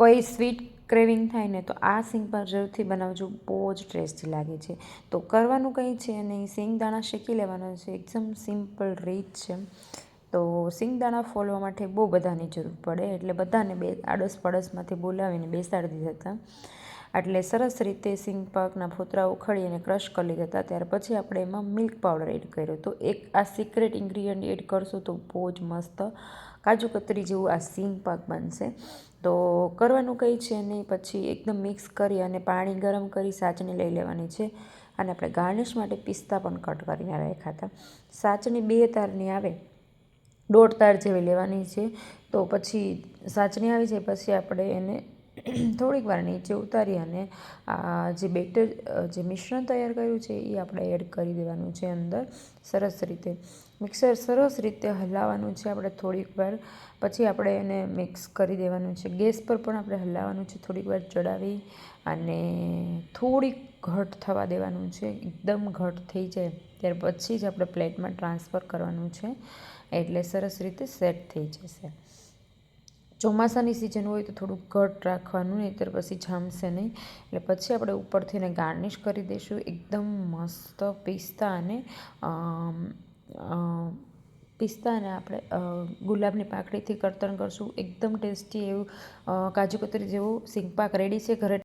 કોઈ sweet craving થાય ને તો આ સિંગ પાક જરૂરથી બનાવજો, બહુ જ ટેસ્ટી લાગે છે। તો કરવાનું કંઈ છે નહીં, સિંગદાણા શેકી લેવાના છે, એકદમ સિમ્પલ રીત છે। તો સિંગદાણા ફોલવા માટે બહુ બધાની જરૂર પડે, એટલે બધાને આડોશ પડોશમાંથી બોલાવીને બેસાડી દીધા હતા। એટલે સરસ રીતે સિંગ પાકના ફોતરા ઉખડી અને ક્રશ કરી લીધા હતા। ત્યાર પછી આપણે એમાં મિલ્ક પાવડર એડ કર્યો, તો એક આ સિક્રેટ ઇન્ગ્રીડિયન્ટ એડ કરશું તો બહુ જ મસ્ત કાજુ કતરી જેવું આ સિંગ પાક બનશે। તો કરવાનું કંઈ છે નહીં, પછી એકદમ મિક્સ કરી અને પાણી ગરમ કરી સાચણી લઈ લેવાની છે। અને આપણે ગાર્નિશ માટે પિસ્તા પણ કટ કરીને રાખ્યા હતા। સાચણી 2 તારની આવે, 1.5 તાર જેવી લેવાની છે। તો પછી સાચણી આવી જાય પછી આપણે એને થોડીક વાર નીચે ઉતારી અને આ જે બેટર જે મિશ્રણ તૈયાર કર્યું છે એ આપણે એડ કરી દેવાનું છે અંદર। સરસ રીતે મિક્સર સરસ રીતે હલાવવાનું છે આપણે થોડીક વાર, પછી આપણે એને મિક્સ કરી દેવાનું છે। ગેસ પર પણ આપણે હલાવવાનું છે, થોડીક વાર ચડાવી અને થોડીક ઘટ થવા દેવાનું છે। એકદમ ઘટ થઈ જાય ત્યાર પછી જ આપણે પ્લેટમાં ટ્રાન્સફર કરવાનું છે, એટલે સરસ રીતે સેટ થઈ જશે। ચોમાસાની સિઝન હોય તો થોડુંક ઘટ રાખવાનું, નહીંતર પછી જામશે નહીં। એટલે પછી આપણે ઉપરથી એને ગાર્નિશ કરી દઈશું એકદમ મસ્ત પિસ્તા અને આપણે ગુલાબની પાંખડીથી કર્તન કરશું, એકદમ ટેસ્ટી એવું કાજુ કતરી જેવું સિંગ પાક રેડી છે। ઘરે